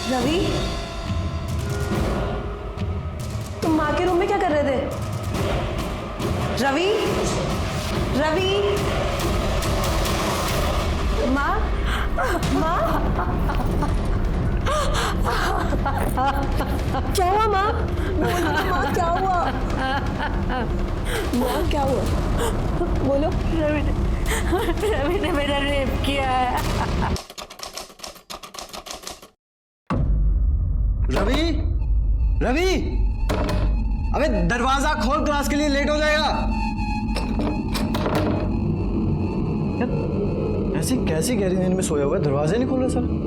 रवि, तुम माँ के रूम में क्या कर रहे थे? रवि, रवि, माँ, माँ, क्या हुआ माँ? बोलो ना माँ, क्या हुआ? माँ क्या हुआ? बोलो। रवि ने मेरा रेप किया है। रवि, रवि, अबे दरवाजा खोल, क्लास के लिए लेट हो जाएगा। ऐसी कैसी गहरी नींद में सोया हुआ है, दरवाजा नहीं खोल रहा सर।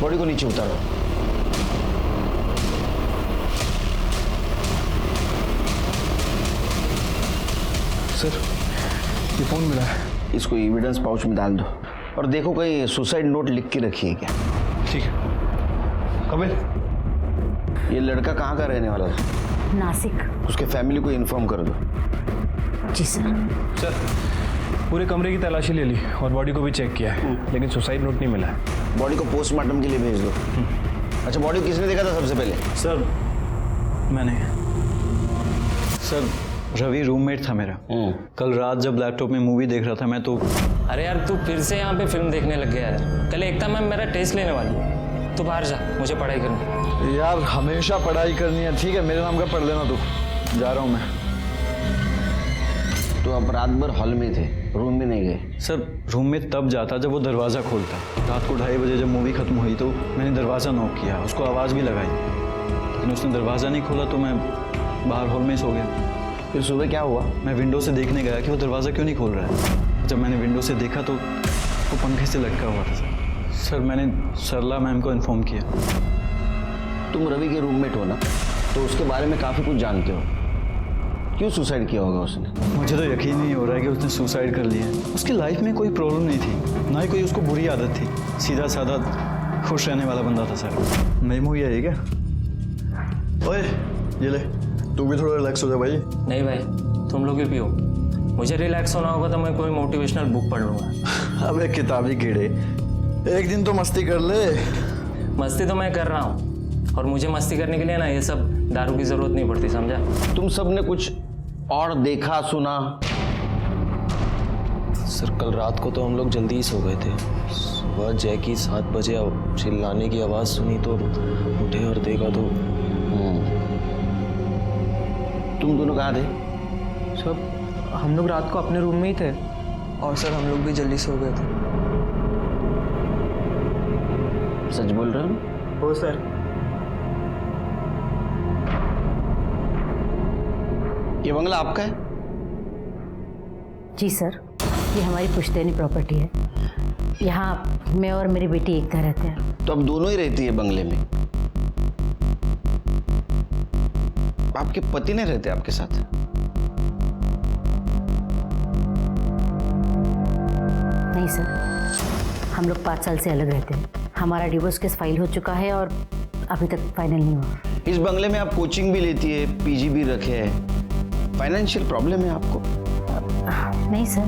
बॉडी को नीचे उतारो। सर, ये फोन मिला है। इसको एविडेंस पाउच में डाल दो और देखो कहीं सुसाइड नोट लिख के रखी है क्या। ठीक है। कपिल, ये लड़का कहाँ का रहने वाला था? नासिक। उसके फैमिली को इन्फॉर्म कर दो। जी सर। सर, पूरे कमरे की तलाशी ले ली और बॉडी को भी चेक किया है, लेकिन सुसाइड नोट नहीं मिला है। बॉडी को पोस्टमार्टम के लिए भेज दो। अच्छा, बॉडी किसने देखा था सबसे पहले? सर, मैंने। सर, रवि रूममेट था मेरा। कल रात जब लैपटॉप में मूवी देख रहा था मैं तो। अरे यार, तू फिर से यहाँ पे फिल्म देखने लग गया यार। कल एकता मैम मेरा टेस्ट लेने वाली है, तू बाहर जा, मुझे पढ़ाई करनी। यार हमेशा पढ़ाई करनी है। ठीक है, मेरे नाम का पढ़ लेना तू। जा रहा हूँ मैं। तो आप रात भर हॉल में थे, रूम में नहीं गए? सर, रूम में तब जाता जब वो दरवाज़ा खोलता। रात को 2:30 बजे जब मूवी खत्म हुई तो मैंने दरवाज़ा नॉक किया, उसको आवाज़ भी लगाई, लेकिन उसने दरवाज़ा नहीं खोला तो मैं बाहर हॉल में ही सो गया। फिर सुबह क्या हुआ? मैं विंडो से देखने गया कि वो दरवाज़ा क्यों नहीं खोल रहा है। जब मैंने विंडो से देखा तो वो पंखे से लटका हुआ था। सर, मैंने सरला मैम को इन्फॉर्म किया। तुम रवि के रूममेट हो ना, तो उसके बारे में काफ़ी कुछ जानते हो। क्यों सुसाइड किया होगा उसने? मुझे तो यकीन नहीं हो रहा है कि उसने सुसाइड कर लिया। उसकी लाइफ में कोई प्रॉब्लम नहीं थी, ना ही कोई उसको बुरी आदत थी। सीधा साधा खुश रहने वाला बंदा था सर। नहीं मूवी है क्या? ओए, ये ले, तू भी थोड़ा रिलैक्स हो जा भाई। नहीं भाई, तुम लोग भी पियो। मुझे रिलैक्स होना होगा तो मैं कोई मोटिवेशनल बुक पढ़ लूँगा। अबे किताबी कीड़े, एक दिन तो मस्ती कर ले। मस्ती तो मैं कर रहा हूँ, और मुझे मस्ती करने के लिए ना ये सब दारू की ज़रूरत नहीं पड़ती, समझा? तुम सब ने कुछ और देखा सुना? सर, कल रात को तो हम लोग जल्दी ही सो गए थे। सुबह जय की 7 बजे चिल्लाने की आवाज़ सुनी तो उठे और देखा तो। तुम दोनों कहाँ थे? सर, हम लोग रात को अपने रूम में ही थे, और सर हम लोग भी जल्दी सो गए थे। सच बोल रहे हो? हो सर। ये बंगला आपका है? जी सर, ये हमारी पुश्तैनी प्रॉपर्टी है। यहाँ मैं और मेरी बेटी एकता रहते हैं। तो अब दोनों ही रहती है बंगले में? आपके पति नहीं रहते आपके साथ? नहीं सर, हम लोग 5 साल से अलग रहते हैं। हमारा डिवोर्स केस फाइल हो चुका है और अभी तक फाइनल नहीं हुआ। इस बंगले में आप कोचिंग भी लेती है, पीजी भी रखे है, फाइनेंशियल प्रॉब्लम है आपको? नहीं सर,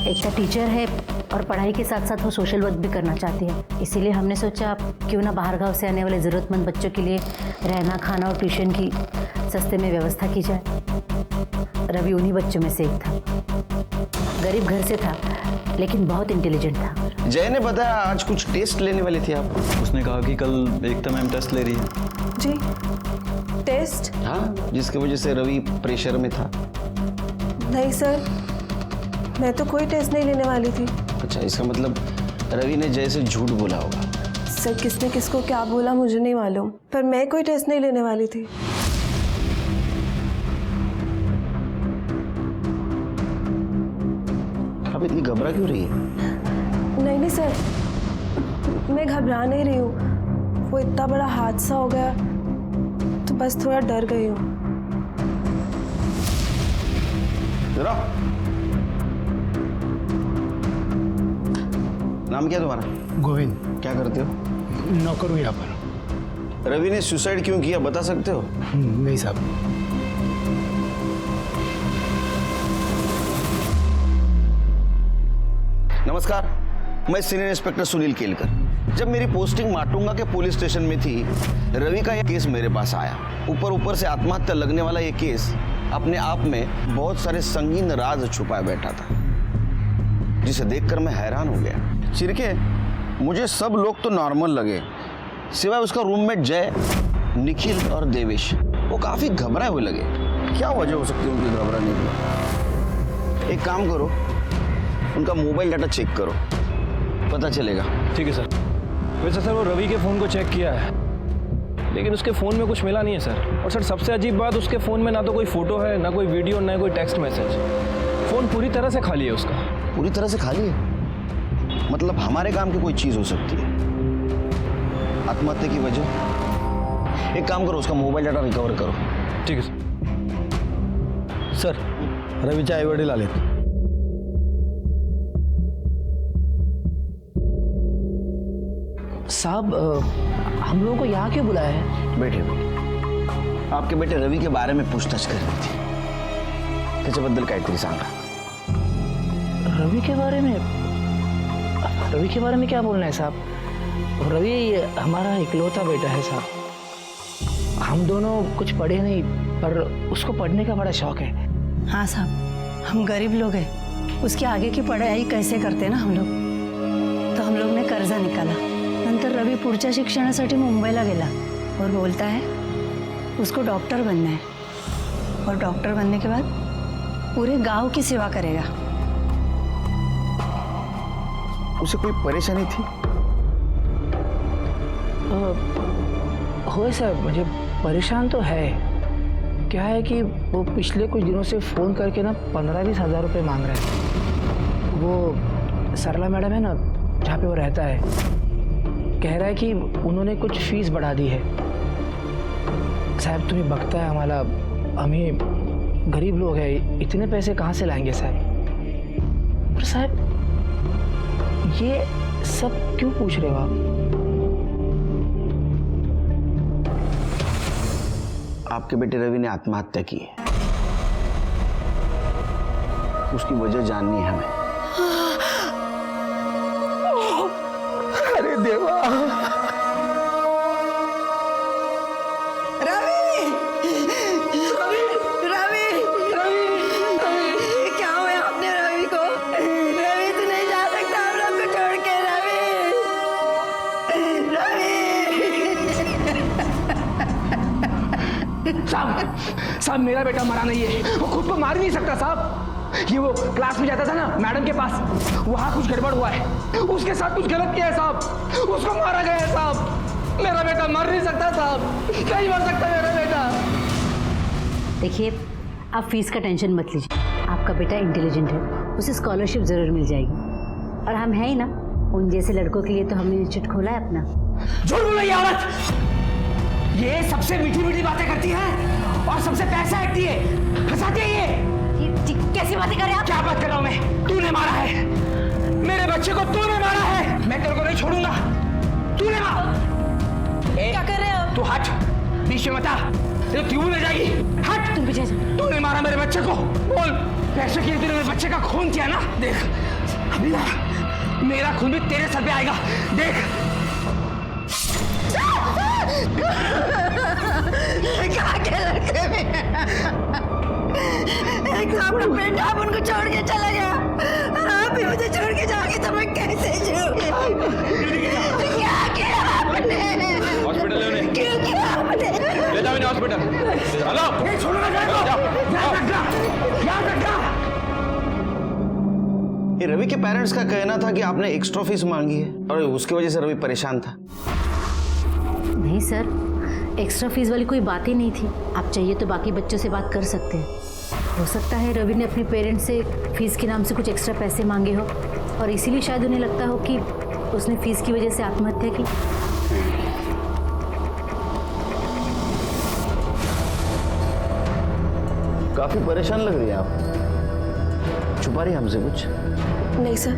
एकता टीचर है और पढ़ाई के साथ साथ वो सोशल वर्क भी करना चाहती है। इसीलिए हमने सोचा क्यों ना बाहर गांव से आने वाले ज़रूरतमंद बच्चों के लिए रहना, खाना और ट्यूशन की सस्ते में व्यवस्था की जाए। रवि उन्हीं बच्चों में से एक था। गरीब घर से था लेकिन बहुत इंटेलिजेंट था। जय ने बताया आज कुछ टेस्ट लेने वाली थी आप? उसने कहा कि कल एकता मैम टेस्ट ले रही है। जी, टेस्ट? हाँ, जिसकी वजह से रवि प्रेशर में था। नहीं सर, मैं तो कोई टेस्ट नहीं लेने वाली थी। अच्छा, इसका मतलब रवि ने जय से झूठ बोला होगा। सर, किसने किसको क्या बोला मुझे नहीं मालूम, पर मैं कोई टेस्ट नहीं लेने वाली थी। आप इतनी घबरा क्यों रही है? नहीं नहीं सर, मैं घबरा नहीं रही हूँ। वो इतना बड़ा हादसा हो गया तो बस थोड़ा डर गई हूँ। जरा नाम क्या है तुम्हारा? गोविंद। क्या करते हो? नौकर हूँ यहाँ पर। रवि ने सुसाइड क्यों किया बता सकते हो? नहीं साहब। नमस्कार, मैं सीनियर इंस्पेक्टर सुनील केलकर। जब मेरी पोस्टिंग माटुंगा के पुलिस स्टेशन में थी, रवि का यह केस मेरे पास आया। ऊपर से आत्महत्या लगने वाला ये केस अपने आप में बहुत सारे संगीन राज छुपाए बैठा था, जिसे देखकर मैं हैरान हो गया। चिरके, मुझे सब लोग तो नॉर्मल लगे, सिवाय उसका रूममेट जय, निखिल और देवेश। वो काफी घबराए हुए लगे। क्या वजह हो सकती है उनकी घबराने की? एक काम करो, उनका मोबाइल डाटा चेक करो, पता चलेगा। ठीक है सर। वैसे सर वो रवि के फ़ोन को चेक किया है, लेकिन उसके फ़ोन में कुछ मिला नहीं है सर। और सर सबसे अजीब बात, उसके फ़ोन में ना तो कोई फ़ोटो है, ना कोई वीडियो, ना कोई टेक्स्ट मैसेज। फ़ोन पूरी तरह से खाली है उसका। पूरी तरह से खाली है? मतलब हमारे काम की कोई चीज़ हो सकती है। आत्महत्या की वजह? एक काम करो, उसका मोबाइल डाटा रिकवर करो। ठीक है सर, रवीचे आई वडील आलेत। साहब, हम लोगों को यहाँ क्यों बुलाया है? बैठे बैठे। आपके बेटे रवि के बारे में पूछताछ कर रही थी, त्याच्याबद्दल काहीतरी सांगा। रवि के बारे में? रवि के बारे में क्या बोलना है साहब? रवि हमारा इकलौता बेटा है साहब। हम दोनों कुछ पढ़े नहीं, पर उसको पढ़ने का बड़ा शौक है। हाँ साहब, हम गरीब लोग हैं, उसकी आगे की पढ़ाई कैसे करते ना हम लोग, तो हम लोग ने कर्जा निकाला। नंतर रवि पुढच्या शिक्षणासाठी मुंबईला गेला और बोलता है उसको डॉक्टर बनना है, और डॉक्टर बनने के बाद पूरे गांव की सेवा करेगा। उसे कोई परेशानी थी? हो सर, मुझे परेशान तो है। क्या है कि वो पिछले कुछ दिनों से फ़ोन करके ना 15-20 हज़ार रुपये मांग रहे हैं। वो सरला मैडम है ना, जहाँ पे वो रहता है, कह रहा है कि उन्होंने कुछ फीस बढ़ा दी है। साहब तुम्हें बकता है हमारा, हमें गरीब लोग हैं, इतने पैसे कहाँ से लाएंगे साहब? पर साहब ये सब क्यों पूछ रहे हो आप? आपके बेटे रवि ने आत्महत्या की है, उसकी वजह जाननी है हमें। अरे देवा! रवि! रवि! रवि! रवि! क्या हुआ आपने रवि को? रवि तू नहीं जा सकता हम लोग को छोड़ के। रवि! साहब मेरा बेटा मरा नहीं है, वो खुद को मार नहीं सकता साहब। ये वो क्लास में जाता था ना मैडम के पास, वहाँ कुछ गड़बड़ हुआ है, उसके साथ कुछ गलत किया है साहब, उसको मारा गया है साहब। मेरा बेटा मर नहीं सकता साहब, नहीं मर सकता मेरा बेटा। देखिए, आप फीस का टेंशन मत लीजिए, आपका बेटा इंटेलिजेंट है, उसे स्कॉलरशिप ज़रूर मिल जाएगी। और हम हैं ही ना, उन जैसे लड़कों के लिए तो हमने इंस्टीट्यूट खोला है अपना। झूठ बोलो ये औरत, ये सबसे मीठी मीठी बातें करती है और सबसे पैसा ऐंठती है, फंसाती है ये। कैसी बातें कर रहे हैं आप? क्या बात कर रहा हूँ मैं? तूने मारा है मेरे बच्चे को, तूने मारा है, मैं तेरे को नहीं छोड़ूंगा। तूने मारा। क्या कर रहे हो? तू हट, बीच में मत आ, तेरे क्यों ले जाएगी? हट। तुम पीछे। तूने मारा मेरे बच्चे को, बोल कैसे किया? तूने मेरे बच्चे का खून किया ना, देख अभी ना मेरा खून भी तेरे सर पे आएगा, देख। क्या के लड़के में एक तो अपना बेटा आप उनको छोड़ के चला गया, और आप भी मुझे छोड़ के जाओगे तो मैं कैसे जीऊंगी? क्या किया आपने? हॉस्पिटल ले उन्हें। क्यों किया आपने? ले जाओ इन्हें हॉस्पिटल। हेलो, नहीं छोड़ूंगा, याद रखना। ये रवि के पेरेंट्स का कहना था कि आपने एक्स्ट्रा फीस मांगी है और उसकी वजह से रवि परेशान था। नहीं सर, एक्स्ट्रा फीस वाली कोई बात ही नहीं थी। आप चाहिए तो बाकी बच्चों से बात कर सकते हैं। हो सकता है रवि ने अपने पेरेंट्स से फीस के नाम से कुछ एक्स्ट्रा पैसे मांगे हो, और इसीलिए शायद उन्हें लगता हो कि उसने फीस की वजह से आत्महत्या की। काफी परेशान लग रही है आप। छुपा रही है हमसे कुछ? नहीं सर,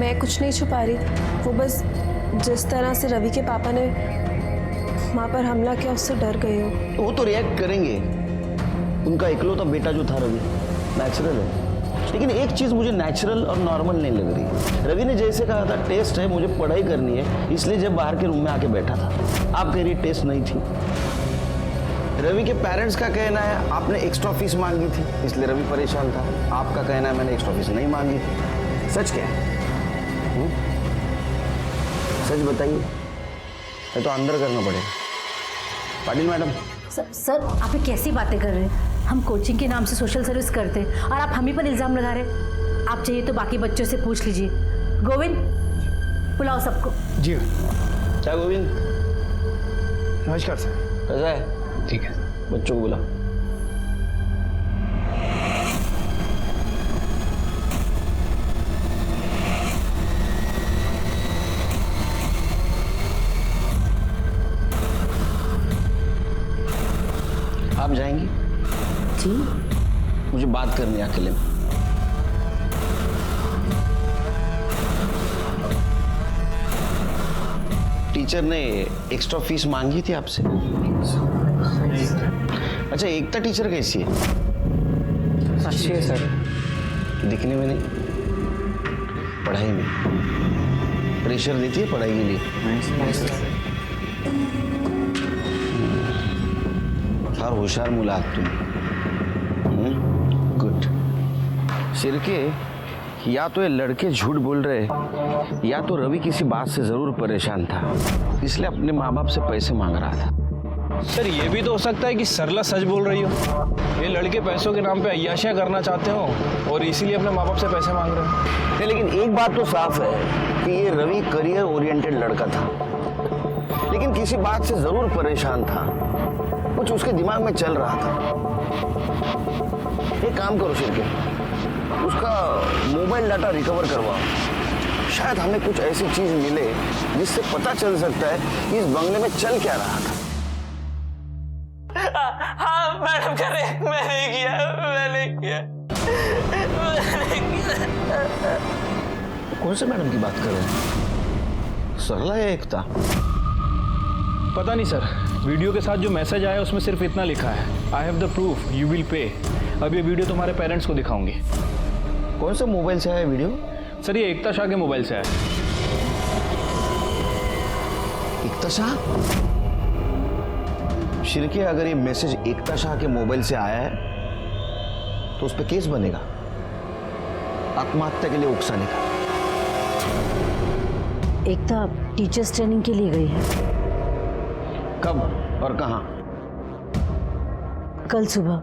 मैं कुछ नहीं छुपा रही। वो बस जिस तरह से रवि के पापा ने माँ पर हमला किया उससे डर गई हूँ। वो तो रिएक्ट करेंगे, उनका इकलौता बेटा जो था रवि, नेचुरल है। लेकिन एक चीज मुझे नेचुरल और नॉर्मल नहीं लग रही। रवि ने जैसे कहा था टेस्ट है, मुझे पढ़ाई करनी है, इसलिए जब बाहर के रूम में आके बैठा था। आप कह रही टेस्ट नहीं थी। रवि के पेरेंट्स का कहना है आपने एक्स्ट्रा फीस मांगी थी, इसलिए रवि परेशान था। आपका कहना है मैंने एक्स्ट्रा फीस नहीं मांगी थी। सच क्या है? सच बताइए, ये तो अंदर करना पड़ेगा। पाटिल मैडम। सर आप ये कैसी बातें कर रहे हैं? हम कोचिंग के नाम से सोशल सर्विस करते हैं और आप हम ही पर इल्ज़ाम लगा रहे। आप चाहिए तो बाकी बच्चों से पूछ लीजिए। गोविंद, बुलाओ सबको। जी क्या गोविंद? नमस्कार सर। कैसा है? ठीक है। बच्चों को बुला। आप जाएंगी? जी मुझे बात करनी है अकेले में। टीचर ने एक्स्ट्रा फीस मांगी थी आपसे? अच्छा, एकता टीचर कैसी है? अच्छी है सर। दिखने में नहीं, पढ़ाई में प्रेशर देती है पढ़ाई के लिए? फार होशियार मुला तुम। गुड। सिरके, या तो ये लड़के झूठ बोल रहे या तो रवि किसी बात से जरूर परेशान था, इसलिए अपने माँ बाप से पैसे मांग रहा था। सर ये भी तो हो सकता है कि सरला सच बोल रही हो। ये लड़के पैसों के नाम पे अय्याशियां करना चाहते हो और इसीलिए अपने माँ बाप से पैसे मांग रहे हो। नहीं, लेकिन एक बात तो साफ है कि ये रवि करियर ओरिएंटेड लड़का था, लेकिन किसी बात से जरूर परेशान था। कुछ उसके दिमाग में चल रहा था। एक काम करो शिरके, उसका मोबाइल डाटा रिकवर करवाओ। शायद हमें कुछ ऐसी चीज मिले जिससे पता चल सकता है कि इस बंगले में चल क्या रहा था। हाँ मैडम कह रहे, मैंने किया। कौन से मैडम की बात कर रहे हैं? सरला या एकता? पता नहीं सर, वीडियो के साथ जो मैसेज आया उसमें सिर्फ इतना लिखा है, I have the proof, you will pay. अब ये वीडियो तुम्हारे पेरेंट्स को दिखाऊंगी। कौन से मोबाइल से आया वीडियो? सर ये एकता शाह के मोबाइल से आया। एकता शाह? शिरके, अगर ये मैसेज एकता शाह के मोबाइल से आया है तो उस पर केस बनेगा, आत्महत्या के लिए उकसाने का। एकता टीचर्स ट्रेनिंग के लिए गई है। कब और कहाँ? कल सुबह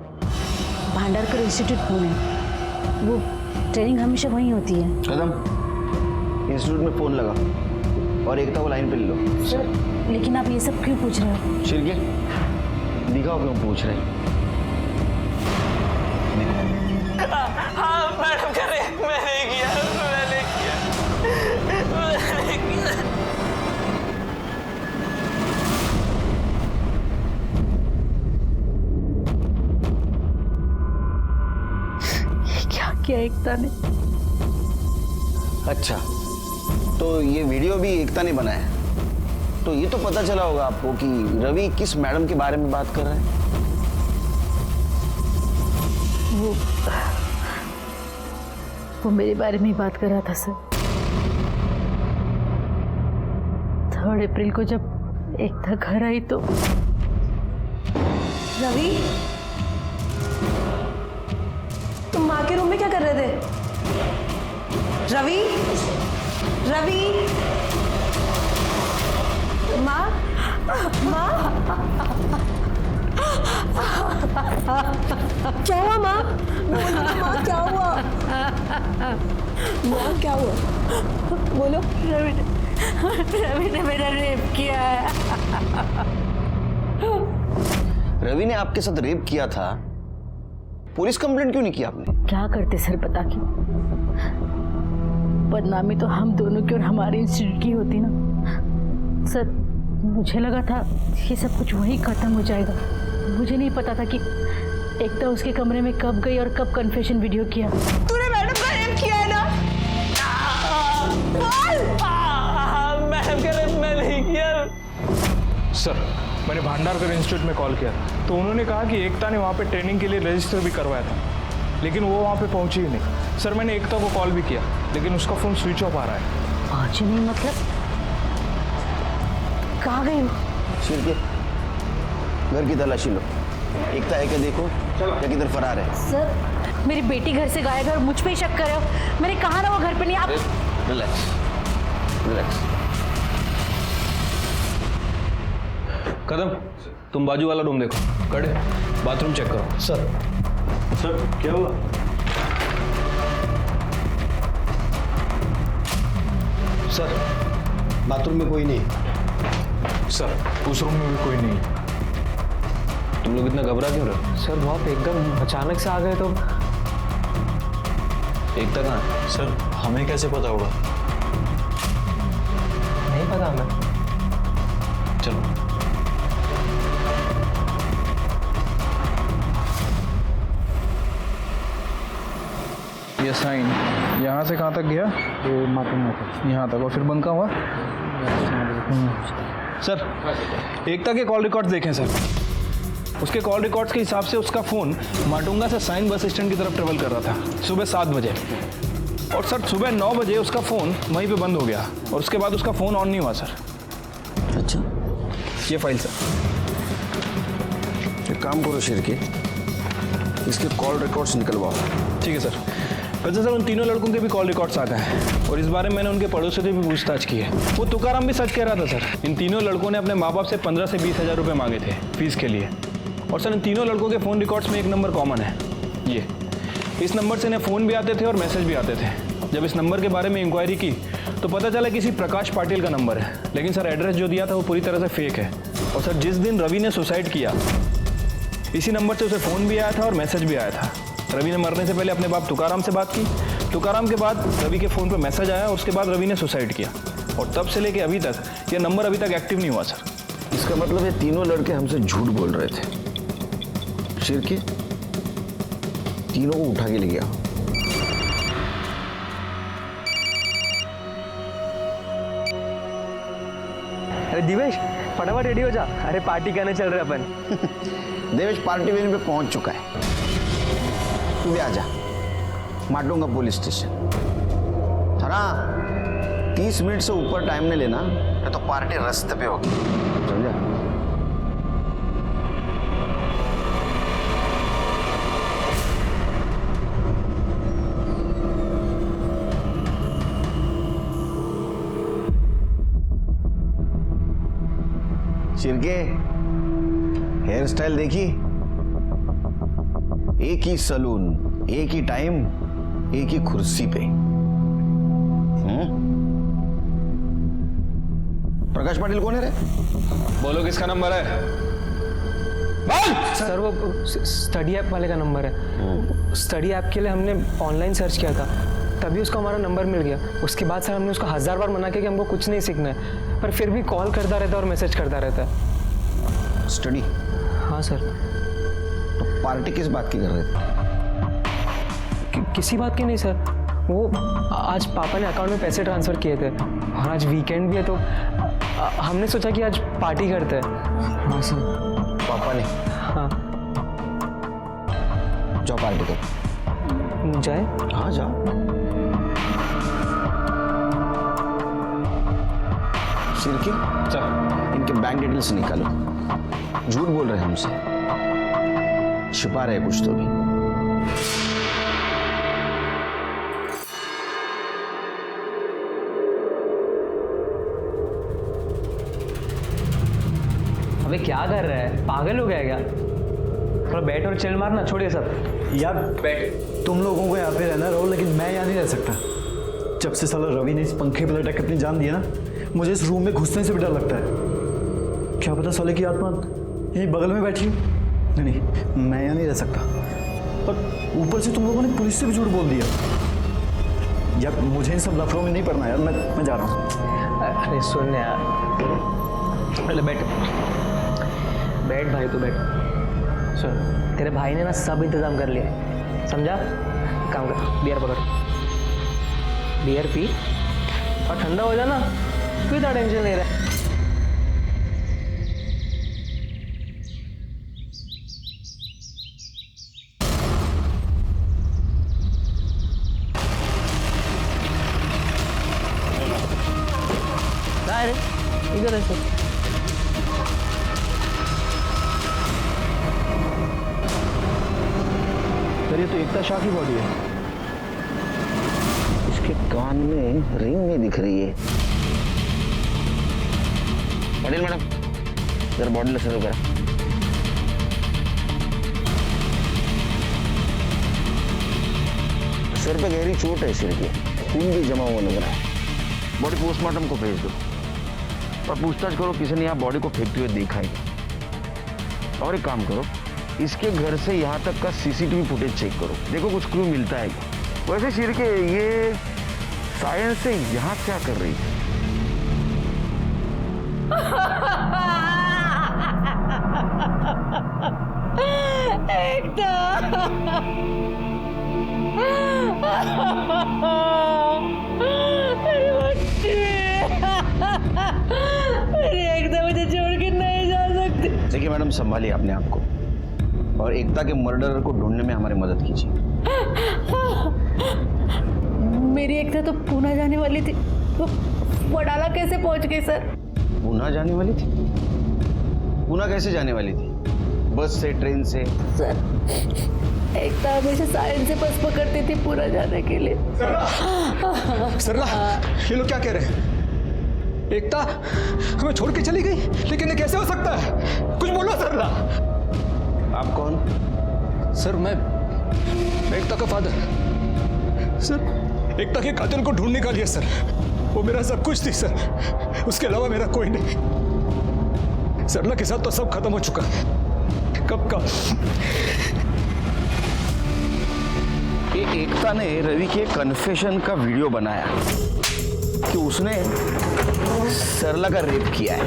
भांडारकर इंस्टीट्यूट पुणे। वो ट्रेनिंग हमेशा वहीं होती है। कदम, इंस्टीट्यूट में फोन लगा और एकता को लाइन पे ले लो। सर लेकिन आप ये सब क्यों पूछ रहे हो? शिरके, दिखाओ क्यों पूछ रहे हैं। हाँ मैडम कह रहे, मैंने किया। क्या एकता ने? अच्छा, तो ये वीडियो भी एकता ने बनाया है। तो ये तो पता चला होगा आपको कि रवि किस मैडम के बारे में बात कर रहे हैं। वो मेरे बारे में ही बात कर रहा था सर। 3 अप्रैल को जब एकता घर आई तो रवि, तुम माँ के रूम में क्या कर रहे थे? रवि, रवि, माँ, माँ, क्या हुआ माँ? बोलो माँ, क्या हुआ? माँ क्या हुआ? बोलो। रवि ने मेरा रेप किया है। रवि ने आपके साथ रेप किया था, पुलिस कंप्लेंट क्यों नहीं किया आपने? क्या करते सर बता के? बदनामी तो हम दोनों की और हमारे इंस्टीट्यूट की होती ना सर। मुझे लगा था ये सब कुछ वही खत्म हो जाएगा। मुझे नहीं पता था कि एकता उसके कमरे में कब गई और कब कन्फेशन वीडियो किया? तूने मैडम का रेप किया है ना? मैडम का रेप मैं नहीं किया। सर मैंने भांडारकर इंस्टीट्यूट में कॉल किया तो उन्होंने कहा कि एकता ने वहाँ पे ट्रेनिंग के लिए रजिस्टर भी करवाया था, लेकिन वो वहाँ पे पहुँची ही नहीं। सर मैंने एकता को कॉल भी किया लेकिन उसका फ़ोन स्विच ऑफ आ रहा है। पहुंची नहीं मतलब? कहाँ गई वो? सिर के घर की तलाशी लो, एकता है क्या देखो या किधर फरार है। सर मेरी बेटी घर से गायब है और मुझ पे ही शक कर रहे हो। मैंने कहा ना वो घर पे नहीं। आप रिलैक्स रिलैक्स। कदम तुम बाजू वाला रूम देखो, कड़े बाथरूम चेक करो। सर क्या हुआ? सर बाथरूम में कोई नहीं। सर उस रूम में भी कोई नहीं। तुम लोग इतना घबरा क्यों रहे? सर वो आप एकदम अचानक से आ गए तो। एकता कहाँ है? सर हमें कैसे पता होगा? नहीं पता हमें। चलो ये साइन यहाँ से कहाँ तक गया? ये मालूम यहाँ तक, और फिर बंद कहाँ हुआ? सर एकता के कॉल रिकॉर्ड्स देखें सर। उसके कॉल रिकॉर्ड्स के हिसाब से उसका फ़ोन माटुंगा से साइन बस स्टैंड की तरफ ट्रेवल कर रहा था सुबह 7 बजे, और सर सुबह 9 बजे उसका फ़ोन वहीं पे बंद हो गया और उसके बाद उसका फ़ोन ऑन नहीं हुआ सर। अच्छा ये फाइल सर। एक काम करो शिरके, इसके कॉल रिकॉर्ड्स निकलवाओ। ठीक है सर। वैसे सर उन तीनों लड़कों के भी कॉल रिकॉर्ड्स आ गए हैं और इस बारे में मैंने उनके पड़ोसियों से भी पूछताछ की है। वो तुकाराम भी सच कह रहा था सर। इन तीनों लड़कों ने अपने माँ बाप से 15 से 20 हज़ार रुपये मांगे थे फीस के लिए। और सर इन तीनों लड़कों के फ़ोन रिकॉर्ड्स में एक नंबर कॉमन है, ये। इस नंबर से इन्हें फ़ोन भी आते थे और मैसेज भी आते थे। जब इस नंबर के बारे में इंक्वायरी की तो पता चला किसी प्रकाश पाटिल का नंबर है, लेकिन सर एड्रेस जो दिया था वो पूरी तरह से फेक है। और सर जिस दिन रवि ने सुसाइड किया इसी नंबर से उसे फ़ोन भी आया था और मैसेज भी आया था। रवि ने मरने से पहले अपने बाप तुकाराम से बात की, तुकाराम के बाद रवि के फ़ोन पर मैसेज आया और उसके बाद रवि ने सुसाइड किया, और तब से लेके अभी तक यह नंबर अभी तक एक्टिव नहीं हुआ सर। इसका मतलब ये तीनों लड़के हमसे झूठ बोल रहे थे। शिरके तीनों को उठा के ले गया। अरे दिवेश फटाफट रेडी हो जा, अरे पार्टी करने चल रहे अपन। देवेश पार्टी वेन्यू पे पहुंच चुका है, तू भी आ जा। Matunga police station. थरा 30 मिनट से ऊपर टाइम नहीं लेना, नहीं तो पार्टी रास्ते पे होगी। समझा? शिरके हेयर स्टाइल देखी, एक ही सलून, एक ही टाइम, एक ही कुर्सी पे। प्रकाश पाटिल कौन है रे? बोलो किसका नंबर है? सर वो स्टडी ऐप वाले का नंबर है। स्टडी ऐप के लिए हमने ऑनलाइन सर्च किया था, तभी उसको हमारा नंबर मिल गया। उसके बाद सर हमने उसको 1000 बार मना किया कि हमको कुछ नहीं सीखना है, पर फिर भी कॉल करता रहता है और मैसेज करता रहता है। स्टडी? हाँ सर। तो पार्टी किस बात की कर रहे थे? किसी बात की नहीं सर, वो आज पापा ने अकाउंट में पैसे ट्रांसफ़र किए थे और आज वीकेंड भी है तो हमने सोचा कि आज पार्टी करते हैं। हाँ सर। पापा ने? हाँ। जाओ पार्टी करो। जाए? हाँ जाओ। शिरके इनके बैंक डिटेल्स निकालो। झूठ बोल रहे हैं हमसे, छिपा रहे कुछ तो भी। अबे क्या कर रहा है, पागल हो गया क्या? थोड़ा बैठ और चिल मारना, छोड़िए सब। यार बैठ। तुम लोगों को यहाँ पे रहना रहो, लेकिन मैं यहाँ नहीं रह सकता। जब से साला रवि ने इस पंखे पे लटक के अपनी जान दी ना, मुझे इस रूम में घुसने से भी डर लगता है। क्या पता साले की आत्मा यहीं बगल में बैठी हो। नहीं, मैं यहाँ नहीं रह सकता। और ऊपर से तुम लोगों ने पुलिस से भी झूठ बोल दिया। यार मुझे इन सब लफड़ों में नहीं पड़ना यार, मैं जा रहा हूँ। अरे सुन यार, पहले बैठ भाई, तू बैठ। सर तेरे भाई ने ना सब इंतजाम कर लिया है, समझा? काम कर, बियर पकड़, बियर पी और ठंडा हो जाना, क्यों इतना टेंशन ले रहा है? इधर है सर। सर ये तो एकता शाह की बॉडी है। इसके कान में रिंग नहीं दिख रही है। पटेल मैडम जरा बॉडी शुरू करा। सिर पे गहरी चोट है, सिर की खून भी जमा हुआ लग रहा है। बॉडी पोस्टमार्टम को भेज दो और पूछताछ करो किसी ने यहाँ बॉडी को फेंकते हुए देखा है। और एक काम करो, इसके घर से यहाँ तक का सीसीटीवी फुटेज चेक करो, देखो कुछ क्लू मिलता है। वैसे सिर के ये सायंस से यहाँ क्या कर रही है? एकदम मुझे छोड़ के नहीं जा सकती। देखिए मैडम, संभालिए अपने आप को और एकता के मर्डरर को ढूंढने में हमारी मदद कीजिए। मेरी एकता तो पूना जाने वाली थी, वो वडाला कैसे पहुंच गई सर? पूना जाने वाली थी? पूना कैसे जाने वाली थी? बस से, ट्रेन से? सर एकता हमेशा सायंस से बस पकड़ती थी पूना जाने के लिए। सरला, ये लोग क्या कह रहे हैं? एकता हमें छोड़ के चली गई, लेकिन ये कैसे हो सकता है? कुछ बोलो सरला। आप कौन? सर मैं एकता का फादर। सर एकता के कातिल को ढूंढ निकालिए सर, वो मेरा सब कुछ थी सर, उसके अलावा मेरा कोई नहीं। सरला के साथ तो सब खत्म हो चुका है, कब का। ये एकता ने रवि के कन्फेशन का वीडियो बनाया कि उसने सरला का रेप किया है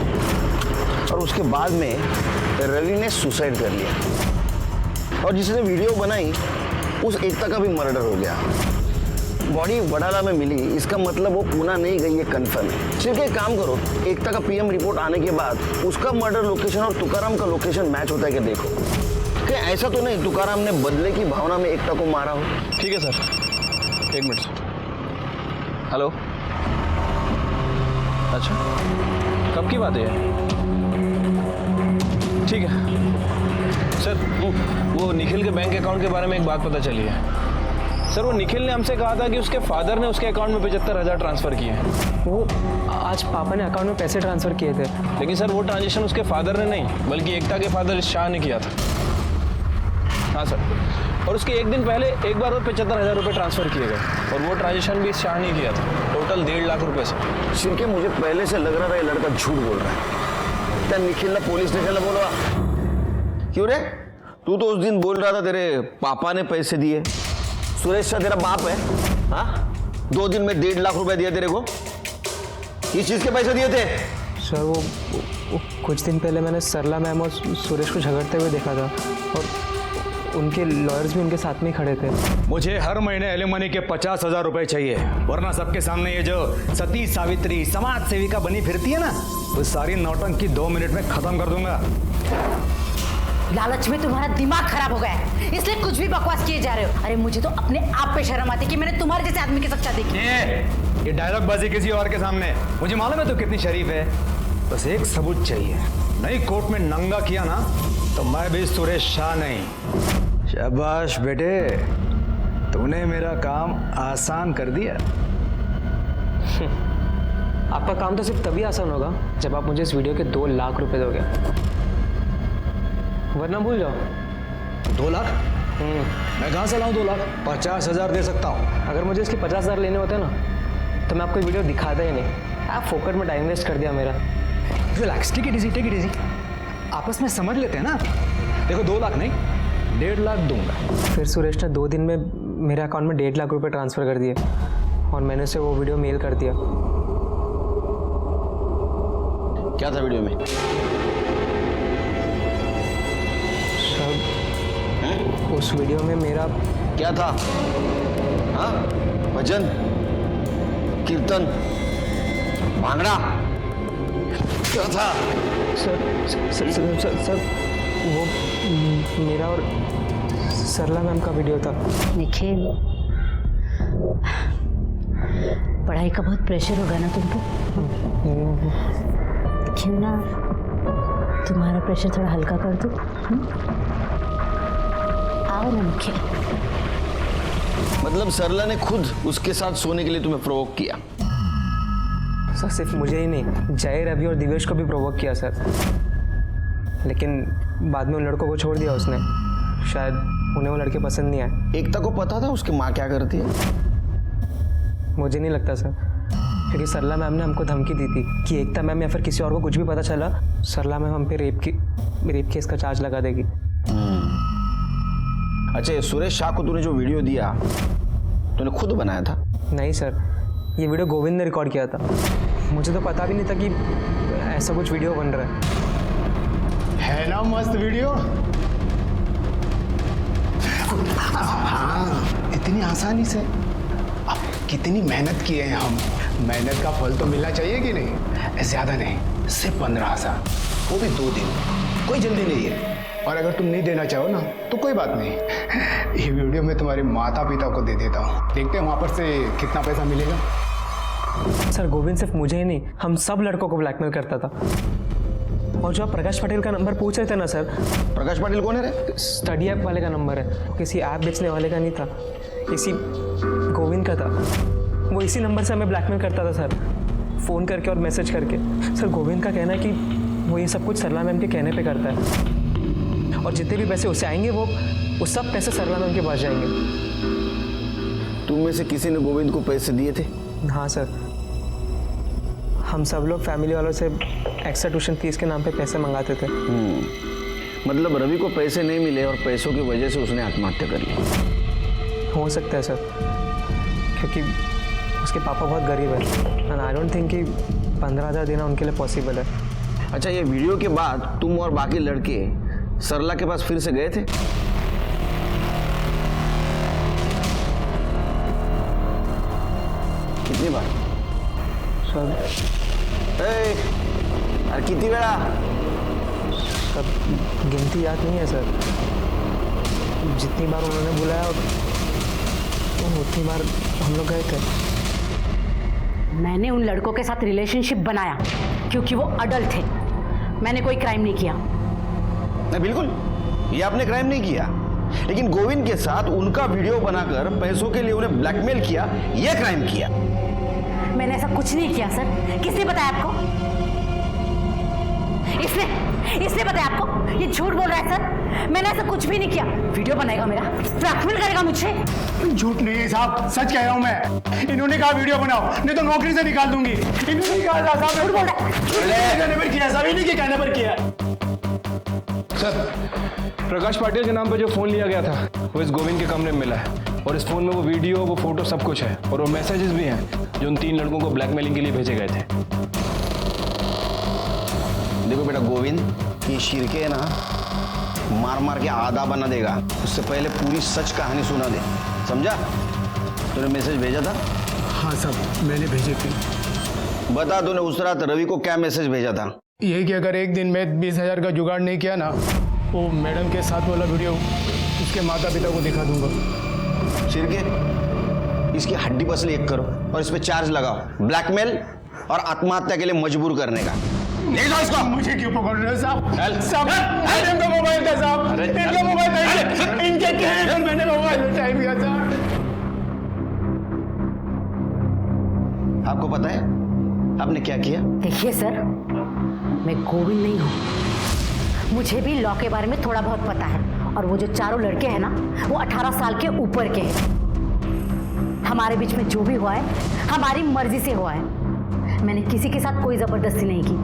और उसके बाद में रवि ने सुसाइड कर लिया और जिसने वीडियो बनाई उस एकता का भी मर्डर हो गया। बॉडी वडाला में मिली, इसका मतलब वो पूना नहीं गई है कन्फर्म। सिर्फ एक काम करो, एकता का पीएम रिपोर्ट आने के बाद उसका मर्डर लोकेशन और तुकाराम का लोकेशन मैच होता है क्या देखो। क्या ऐसा तो नहीं तुकाराम ने बदले की भावना में एकता को मारा हो? ठीक है सर, एक मिनट। हेलो, अच्छा कब की बात है? ठीक है सर, वो निखिल के बैंक अकाउंट के बारे में एक बात पता चली है सर। वो निखिल ने हमसे कहा था कि उसके फादर ने उसके अकाउंट में 75,000 ट्रांसफ़र किए हैं। वो आज पापा ने अकाउंट में पैसे ट्रांसफ़र किए थे, लेकिन सर वो ट्रांजेक्शन उसके फादर ने नहीं बल्कि एकता के फादर शाह ने किया था। हाँ सर, और उसके एक दिन पहले एक बार और 75,000 रुपये ट्रांसफ़र किए गए और वो ट्रांजेक्शन भी शाह ने किया था, टोटल 1.5 लाख रुपये से। सिर्के मुझे पहले से लग रहा था ये लड़का झूठ बोल रहा है। क्या निखिल ने पुलिस स्टेशन में बोला? क्यों रे, तू तो उस दिन बोल रहा था तेरे पापा ने पैसे दिए। सुरेश शाह तेरा बाप है? हाँ, 2 दिन में 1.5 लाख रुपए दिए तेरे को। किस चीज के पैसे दिए थे? सर वो कुछ दिन पहले मैंने सरला मैम और सुरेश को झगड़ते हुए देखा था और उनके लॉयर्स भी उनके साथ में ही खड़े थे। मुझे हर महीने एलिमनी के 50,000 रुपए चाहिए, वरना सबके सामने ये जो सती सावित्री समाज सेविका बनी फिरती है ना, वो सारी नौटंकी 2 मिनट में खत्म कर दूंगा। लालच में तुम्हारा दिमाग खराब हो गया है, इसलिए कुछ भी बकवास किए जा रहे हो। अरे मुझे तो अपने आप पे शर्म आती कि मैंने तुम्हारे जैसे आदमी के साथ शादी की। ये डायलॉग बाजी किसी और के सामने, मुझे मालूम है तू कितनी शरीफ है। बस एक सबूत चाहिए, नई कोर्ट में नंगा किया ना तो मैं भी सुरेश शाह नहीं। शाबाश बेटे, तूने मेरा काम आसान कर दिया। आपका काम तो सिर्फ तभी आसान होगा जब आप मुझे इस वीडियो के 2 लाख रुपए दोगे, वरना भूल जाओ। 2 लाख? मैं कहाँ से लाऊं 2 लाख? 50,000 दे सकता हूँ। अगर मुझे इसके 50,000 लेने होते ना तो मैं आपको वीडियो दिखाता ही नहीं। आप फोकट में टाइम वेस्ट कर दिया मेरा। Relax, take it easy. आपस में समझ लेते हैं ना। देखो 2 लाख नहीं, 1.5 लाख दूंगा। फिर सुरेश ने 2 दिन में मेरे अकाउंट में 1.5 लाख रुपए ट्रांसफ़र कर दिए और मैंने उसे वो वीडियो मेल कर दिया। क्या था वीडियो में? सब उस वीडियो में मेरा क्या था? हाँ, भजन, कीर्तन, भांगड़ा, क्या था? सर वो मेरा और सरला मैम का वीडियो था। निखिल, पढ़ाई का बहुत प्रेशर होगा ना तुमको? क्यों ना तुम्हारा प्रेशर थोड़ा हल्का कर दूं? आओ ना निखिल। मतलब सरला ने खुद उसके साथ सोने के लिए तुम्हें प्रोवोक किया? सर सिर्फ मुझे ही नहीं, जय, रवि और दिवेश को भी प्रोवोक किया सर। लेकिन बाद में उन लड़कों को छोड़ दिया उसने, शायद उन्हें वो लड़के पसंद नहीं आए। एकता को पता था उसकी माँ क्या करती है? मुझे नहीं लगता सर, क्योंकि सरला मैम ने हमको धमकी दी थी कि एकता मैम या फिर किसी और को कुछ भी पता चला, सरला मैम हम पे रेप केस का चार्ज लगा देगी। अच्छा, ये सुरेश शाह को तूने जो वीडियो दिया तूने खुद बनाया था? नहीं सर, ये वीडियो गोविंद ने रिकॉर्ड किया था। मुझे तो पता भी नहीं था कि ऐसा कुछ वीडियो बन रहा है ना मस्त वीडियो? हाँ, इतनी आसानी से। अब कितनी मेहनत किए हैं हम, मेहनत का फल तो मिलना चाहिए कि नहीं? ज्यादा नहीं, सिर्फ 15,000, वो भी 2 दिन, कोई जल्दी नहीं है। और अगर तुम नहीं देना चाहो ना तो कोई बात नहीं, ये वीडियो मैं तुम्हारे माता पिता को दे देता हूँ, देखते हैं वहाँ पर से कितना पैसा मिलेगा। सर गोविंद सिर्फ मुझे ही नहीं, हम सब लड़कों को ब्लैकमेल करता था। और जो आप प्रकाश पटेल का नंबर पूछ रहे थे ना सर, प्रकाश पटेल कौन है रे? स्टडी ऐप वाले का नंबर है, किसी ऐप बेचने वाले का नहीं था, किसी गोविंद का था। वो इसी नंबर से हमें ब्लैकमेल करता था सर, फ़ोन करके और मैसेज करके। सर गोविंद का कहना है कि वो ये सब कुछ सरला मैम के कहने पे करता है, और जितने भी पैसे उससे आएंगे वो सब पैसे सरला मैम के पास जाएंगे। तुम में से किसी ने गोविंद को पैसे दिए थे? हाँ सर, हम सब लोग फैमिली वालों से एक्स्ट्रा ट्यूशन फीस के नाम पे पैसे मंगाते थे। मतलब रवि को पैसे नहीं मिले और पैसों की वजह से उसने आत्महत्या कर ली? हो सकता है सर, क्योंकि उसके पापा बहुत गरीब है, एंड आई डोंट थिंक कि 15,000 देना उनके लिए पॉसिबल है। अच्छा, ये वीडियो के बाद तुम और बाकी लड़के सरला के पास फिर से गए थे? कितनी बार? सर अरे कितनी बेड़ा? सब गिनती याद नहीं है सर, जितनी बार उन्होंने बुलाया उतनी बार हम लोग गए थे। मैंने उन लड़कों के साथ रिलेशनशिप बनाया क्योंकि वो अडल्ट थे, मैंने कोई क्राइम नहीं किया। नहीं, बिल्कुल, ये आपने क्राइम नहीं किया, लेकिन गोविंद के साथ उनका वीडियो बनाकर पैसों के लिए उन्हें ब्लैकमेल किया, ये क्राइम किया। मैंने ऐसा कुछ नहीं किया सर। किसने बताया आपको? इसने बताया आपको? ये झूठ बोल रहा है सर, मैंने ऐसा कुछ भी नहीं किया। वीडियो बनाएगा मेरा, ब्लैकमेल करेगा मुझे। झूठ नहीं है साहब, सच कह रहा हूँ मैं। इन्होंने कहा वीडियो बनाओ, नहीं तो नौकरी से निकाल दूंगी। इन्होंने कहा था साहब, झूठ बोल रहा है। कहने पर किया साहब, इन्हीं के कहने पर किया। सर, प्रकाश पाटिल के नाम पर जो फ़ोन लिया गया था वो इस गोविंद के कमरे में मिला है, और इस फ़ोन में वो वीडियो, वो फोटो सब कुछ है, और वो मैसेजेस भी हैं जो उन 3 लड़कों को ब्लैकमेलिंग के लिए भेजे गए थे। देखो बेटा गोविंद, ये शिरके है ना, मार मार के आधा बना देगा, उससे पहले पूरी सच कहानी सुना दे, समझा? तूने मैसेज भेजा था? हाँ साहब, मैंने भेजे थे। बता, तूने उस रात रवि को क्या मैसेज भेजा था? ये कि अगर एक दिन में 20,000 का जुगाड़ नहीं किया ना, वो मैडम के साथ वाला वीडियो उसके माता पिता को दिखा दूंगा। शिरके, इसकी हड्डी पसली एक करो और इस पे चार्ज लगाओ, ब्लैकमेल और आत्महत्या के लिए मजबूर करने का। ले जाओ इसको। मुझे क्यों पकड़ रहे हो साहब? साहब, इनका मोबाइल था साहब, इनका मोबाइल था, इनके कहने पर मैंने मोबाइल उठाई दिया साहब। आपको पता है आपने क्या किया? देखिए सर, मैं गोविंद नहीं हूँ, मुझे भी लॉ के बारे में थोड़ा बहुत पता है, और वो जो चारों लड़के हैं ना, वो 18 साल के ऊपर के हैं। हमारे बीच में जो भी हुआ है हमारी मर्जी से हुआ है। मैंने किसी के साथ कोई जबरदस्ती नहीं की,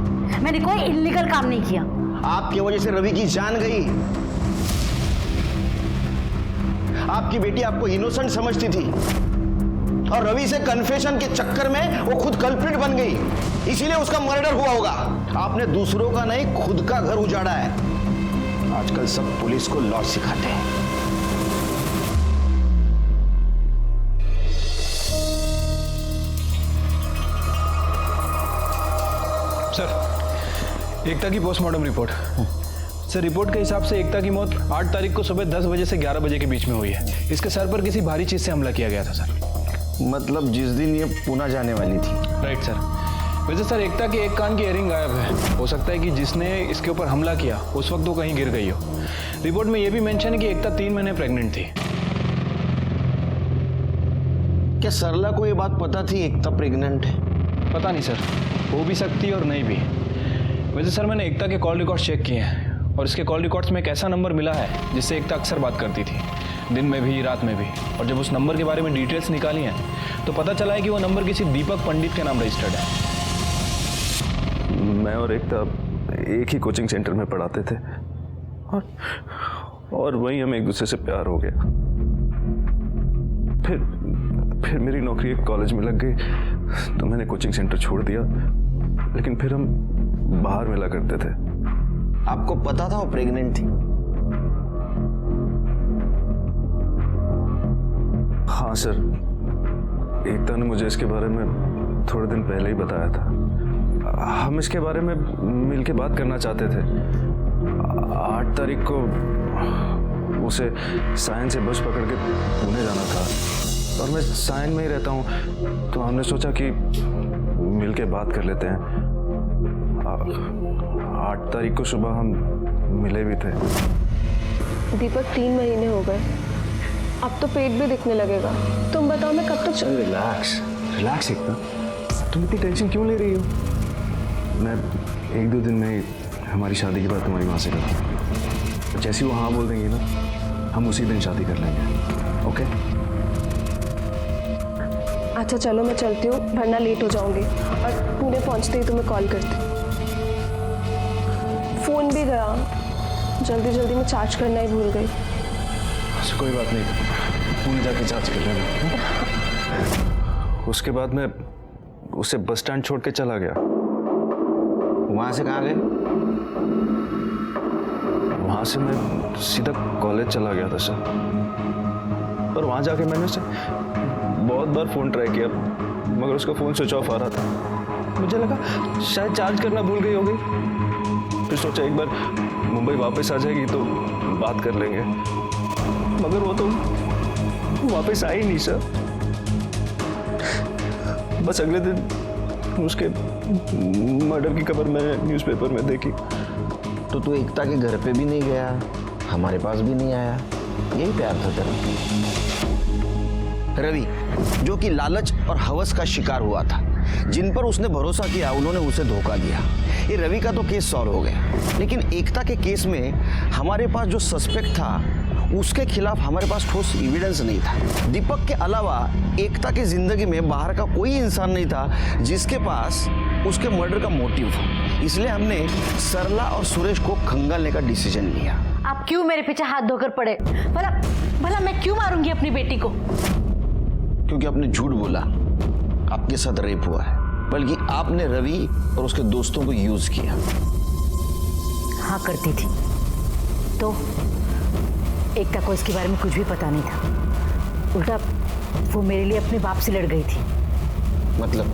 मैंने कोई इल्लीगल काम नहीं किया। आपकी वजह से रवि की जान गई। आपकी बेटी आपको इनोसेंट समझती थी, और रवि से कन्फेशन के चक्कर में वो खुद कल्प्रिट बन गई, इसीलिए उसका मर्डर हुआ होगा। आपने दूसरों का नहीं, खुद का घर उजाड़ा है। आजकल सब पुलिस को लॉ सिखाते हैं। एकता की पोस्टमार्टम रिपोर्ट। सर रिपोर्ट के हिसाब से एकता की मौत 8 तारीख को सुबह 10 बजे से 11 बजे के बीच में हुई है। इसके सर पर किसी भारी चीज से हमला किया गया था सर। मतलब जिस दिन ये पुणे जाने वाली थी। Right sir. वैसे सर एकता के एक कान की इयरिंग गायब है। हो सकता है कि जिसने इसके ऊपर हमला किया उस वक्त वो कहीं गिर गई हो। रिपोर्ट में यह भी मेंशन है कि एकता 3 महीने प्रेग्नेंट थी। क्या सरला को ये बात पता थी एकता प्रेग्नेंट है? पता नहीं सर, हो भी सकती है और नहीं भी। वैसे सर मैंने एकता के कॉल रिकॉर्ड्स चेक किए हैं और इसके कॉल रिकॉर्ड्स में एक ऐसा नंबर मिला है जिससे एकता अक्सर बात करती थी, दिन में भी रात में भी। और जब उस नंबर के बारे में डिटेल्स निकाली हैं तो पता चला है कि वो नंबर किसी दीपक पंडित के नाम रजिस्टर्ड है। मैं और एकता एक ही कोचिंग सेंटर में पढ़ाते थे और वहीं हमें एक दूसरे से प्यार हो गया। फिर मेरी नौकरी एक कॉलेज में लग गई तो मैंने कोचिंग सेंटर छोड़ दिया, लेकिन फिर हम बाहर मिला करते थे। आपको पता था वो प्रेग्नेंट थी? हाँ सर, एकता ने मुझे इसके बारे में थोड़े दिन पहले ही बताया था। हम इसके बारे में मिलके बात करना चाहते थे। 8 तारीख को उसे सायन से बस पकड़ के पुणे जाना था और मैं सायन में ही रहता हूँ, तो हमने सोचा कि मिलके बात कर लेते हैं। 8 तारीख को सुबह हम मिले भी थे। दीपक 3 महीने हो गए, अब तो पेट भी दिखने लगेगा। तुम बताओ मैं कब तक रिलैक्स एकता, तुम इतनी टेंशन क्यों ले रही हो? मैं 1-2 दिन में ही हमारी शादी की बात तुम्हारी माँ से करता। जैसी वो हाँ बोल देंगी ना, हम उसी दिन शादी कर लेंगे। ओके? अच्छा चलो मैं चलती हूँ, वरना लेट हो जाऊंगी और पुणे पहुँचते ही तुम्हें कॉल करती हूँ। फ़ोन भी गया, जल्दी जल्दी मैं चार्ज करना ही भूल गई। अच्छा कोई बात नहीं, पुणे जाके चार्ज कर लेना। उसके बाद मैं उसे बस स्टैंड छोड़ के चला गया। वहां से कहाँ गए? वहाँ से मैं सीधा कॉलेज चला गया था सर। पर वहाँ जाके मैंने उसे बहुत बार फ़ोन ट्राई किया, मगर उसका फ़ोन स्विच ऑफ आ रहा था। मुझे लगा शायद चार्ज करना भूल गई होगी। फिर सोचा एक बार मुंबई वापस आ जाएगी तो बात कर लेंगे, मगर वो तो वापस आई नहीं सर। बस अगले दिन उसके मर्डर की खबर मैंने न्यूज़पेपर में देखी। तो तू एकता के घर पे भी नहीं गया, हमारे पास भी नहीं आया, यही प्यार था तेरा? रवि, जो कि लालच और हवस का शिकार हुआ था, जिन पर उसने भरोसा किया उन्होंने उसे धोखा दिया। ये रवि का तो केस सॉल्व हो गया, लेकिन एकता के केस में हमारे पास जो सस्पेक्ट था उसके खिलाफ हमारे पास ठोस एविडेंस नहीं था। दीपक के अलावा एकता की जिंदगी में बाहर का कोई इंसान नहीं था जिसके पास उसके मर्डर का मोटिव हो। इसलिए हमने सरला और सुरेश को खंगालने का डिसीजन लिया। आप क्यों मेरे पीछे हाथ धोकर पड़े? भला मैं क्यों मारूंगी अपनी बेटी को? क्योंकि आपने झूठ बोला आपके साथ रेप हुआ है, बल्कि आपने रवि और उसके दोस्तों को यूज किया। हाँ करती थी, तो एकता को इसके बारे में कुछ भी पता नहीं था। उल्टा वो मेरे लिए अपने बाप से लड़ गई थी। मतलब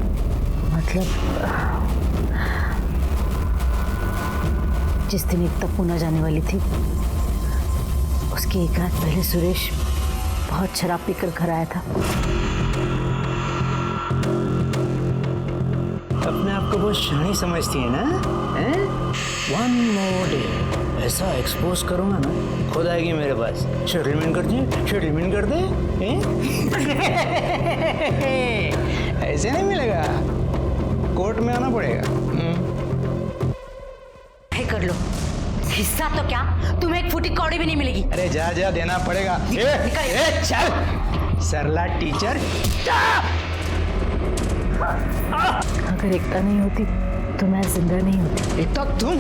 जिस दिन एकता पुणे जाने वाली थी उसकी एक रात पहले सुरेश बहुत शराब पीकर घर आया था। अपने आप को बहुत शानी समझती है ना? वन मोर डे ऐसा एक्सपोज करूंगा ना, खुद आएगी मेरे पास। सेटलमेंट कर दे ऐसे नहीं मिलेगा, कोर्ट में आना पड़ेगा। कर लो हिस्सा तो क्या, तुम्हें एक फूटी कौड़ी भी नहीं मिलेगी। अरे जा देना पड़ेगा। चल सरला टीचर। अगर एकता नहीं होती तो मैं जिंदा नहीं होती। एकता, तुम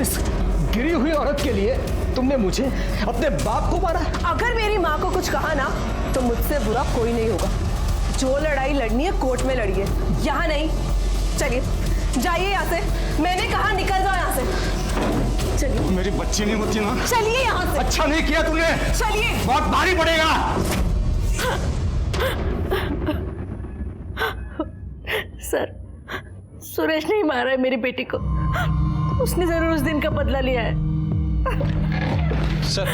इस गिरी हुई औरत के लिए तुमने मुझे अपने बाप को मारा? अगर मेरी माँ को कुछ कहा ना तो मुझसे बुरा कोई नहीं होगा। जो लड़ाई लड़नी है कोर्ट में लड़िए, यहाँ नहीं। चलिए जाइए यहाँ से, मैंने कहा निकल जाओ यहाँ से। चलिए। मेरी बच्ची नहीं होती ना? चलिए यहाँ से। अच्छा नहीं किया तूने। चलिए। बहुत भारी पड़ेगा। सुरेश नहीं मारा है मेरी बेटी को, उसने जरूर उस दिन का बदला लिया है। सर,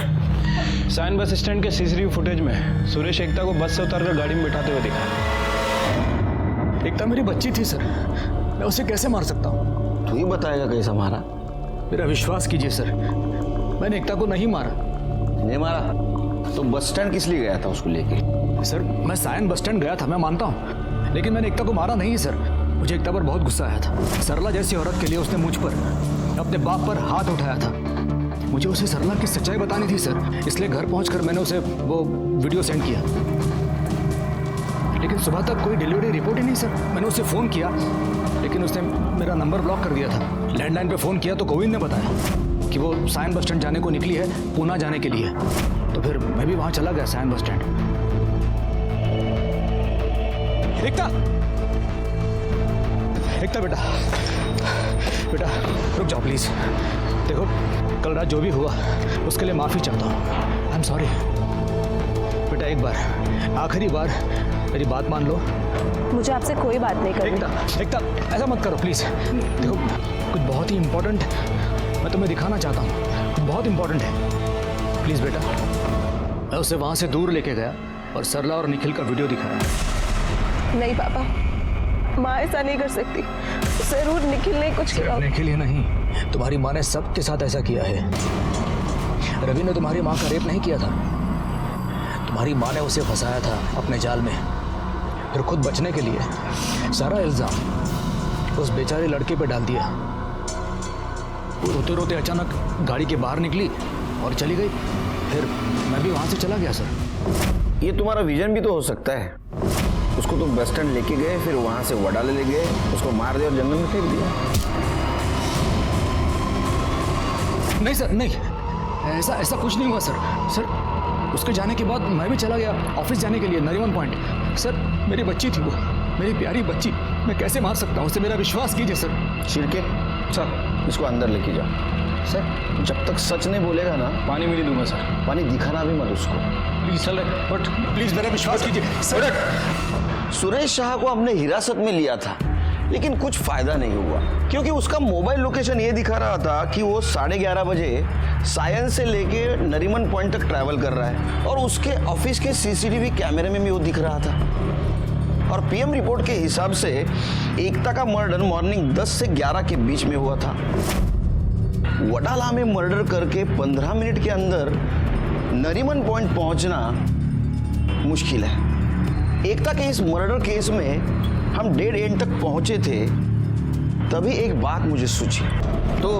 साइन बस स्टैंड के सीसीटीवी फुटेज में सुरेश एकता को बस से उतारकर गाड़ी में बिठाते हुए दिखा। एकता मेरी बच्ची थी सर, मैं उसे कैसे मार सकता हूँ? तू ही बताएगा कैसा मारा। मेरा विश्वास कीजिए सर, मैंने एकता को नहीं मारा। नहीं मारा तो बस स्टैंड किस लिए गया था उसको लेके? सर मैं सायन बस स्टैंड गया था, मैं मानता हूँ, लेकिन मैंने एकता को मारा नहीं है सर। मुझे एकता पर बहुत गुस्सा आया था। सरला जैसी औरत के लिए उसने मुझ पर, अपने बाप पर हाथ उठाया था। मुझे उसे सरला की सच्चाई बतानी थी सर, इसलिए घर पहुंचकर मैंने उसे वो वीडियो सेंड किया। लेकिन सुबह तक कोई डिलीवरी रिपोर्ट ही नहीं सर। मैंने उसे फ़ोन किया, लेकिन उसने मेरा नंबर ब्लॉक कर दिया था। लैंडलाइन पे फ़ोन किया तो गोविंद ने बताया कि वो सायन बस स्टैंड जाने को निकली है, पूना जाने के लिए। तो फिर मैं भी वहाँ चला गया सायन बस स्टैंड। एकता, एकता बेटा, बेटा रुक जाओ प्लीज़। देखो कल रात जो भी हुआ उसके लिए माफ़ी चाहता हूँ। आई एम सॉरी बेटा, एक बार आखिरी बार मेरी बात मान लो। मुझे आपसे कोई बात नहीं करनी। एकता, एकता ऐसा मत करो प्लीज़। देखो कुछ बहुत ही इम्पोर्टेंट मैं तुम्हें दिखाना चाहता हूँ, कुछ बहुत इम्पोर्टेंट है। प्लीज़ बेटा। मैं उसे वहाँ से दूर लेके गया और सरला और निखिल का वीडियो दिखाया। नहीं पापा, माँ ऐसा नहीं कर सकती। जरूर निखिल ने कुछ किया। निखिल ही नहीं, तुम्हारी माँ ने सबके साथ ऐसा किया है। रवि ने तुम्हारी माँ का रेप नहीं किया था, तुम्हारी माँ ने उसे फंसाया था अपने जाल में। फिर खुद बचने के लिए सारा इल्जाम उस बेचारे लड़के पे डाल दिया। वो रोते रोते अचानक गाड़ी के बाहर निकली और चली गई। फिर मैं भी वहाँ से चला गया सर। ये तुम्हारा विजन भी तो हो सकता है। उसको तुम बस स्टैंड लेके गए, फिर वहां से वडाले ले गए, उसको मार दिया और जंगल में फेंक दिया। नहीं सर, नहीं, ऐसा कुछ नहीं हुआ सर। सर उसके जाने के बाद मैं भी चला गया ऑफिस जाने के लिए नरीमन पॉइंट। सर मेरी बच्ची थी वो, मेरी प्यारी बच्ची, मैं कैसे मार सकता हूँ उसे? मेरा विश्वास कीजिए सर। शिरके सर, इसको अंदर लेके जाओ। सर जब तक सच नहीं बोलेगा ना, पानी भी नहीं दूंगा सर। पानी दिखाना भी मत उसको। प्लीज चल, बट प्लीज मेरा विश्वास कीजिए सर। सुरेश शाह को हमने हिरासत में लिया था, लेकिन कुछ फायदा नहीं हुआ, क्योंकि उसका मोबाइल लोकेशन ये दिखा रहा था कि वो 11:30 बजे सायन से लेके नरीमन पॉइंट तक ट्रैवल कर रहा है, और उसके ऑफिस के सीसीटीवी कैमरे में भी वो दिख रहा था। और पीएम रिपोर्ट के हिसाब से एकता का मर्डर मॉर्निंग 10 से 11 के बीच में हुआ था। वडाला में मर्डर करके 15 मिनट के अंदर नरीमन पॉइंट पहुंचना मुश्किल है। एकता के इस मर्डर केस में हम डेड एंड तक पहुंचे थे, तभी एक बात मुझे सूझी। तो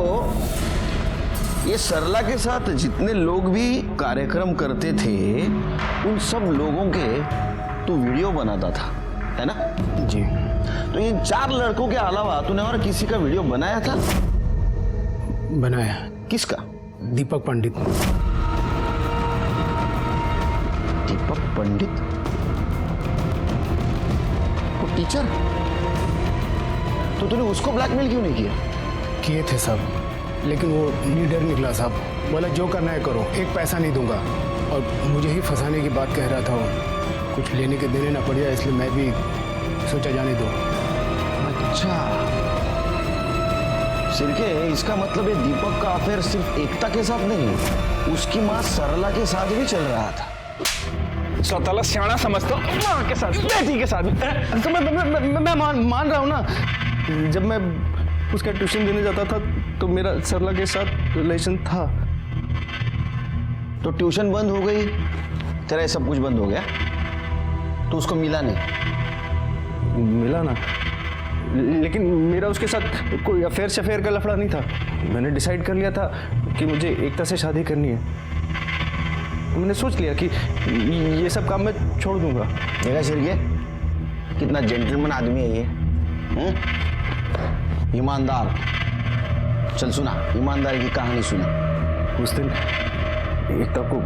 ये सरला के साथ जितने लोग भी कार्यक्रम करते थे, उन सब लोगों के तू वीडियो बनाता था, है ना? जी। तो इन 4 लड़कों के अलावा तूने और किसी का वीडियो बनाया था? बनाया। किसका? दीपक पंडित। दीपक पंडित? वो टीचर? तो तूने उसको ब्लैकमेल क्यों नहीं किया? किए थे साहब, लेकिन वो लीडर निकला साहब। बोला जो करना है करो, एक पैसा नहीं दूंगा, और मुझे ही फंसाने की बात कह रहा था वो। कुछ लेने के देने ना पड़ जाए, इसलिए मैं भी सोचा जाने दो। अच्छा सिरके, इसका मतलब है दीपक का अफेयर सिर्फ एकता के साथ नहीं, उसकी माँ सरला के साथ भी चल रहा था। स्वतःला सियाणा समझता हूँ, माँ के साथ, बेटी के साथ। तो मैं मान रहा हूँ ना। जब मैं उसका ट्यूशन देने जाता था तो मेरा सरला के साथ रिलेशन था। तो ट्यूशन बंद हो गई, तेरा ये सब कुछ बंद हो गया, तो उसको मिला नहीं? मिला ना, लेकिन मेरा उसके साथ कोई अफेयर शफेयर का लफड़ा नहीं था। मैंने डिसाइड कर लिया था कि मुझे एकता से शादी करनी है। मैंने सोच लिया कि ये सब काम मैं छोड़ दूंगा। देखा सिरके, कितना जेंटलमैन आदमी है ये। ईमानदार। चल सुना, ईमानदारी की कहानी सुना। उस दिन एकता को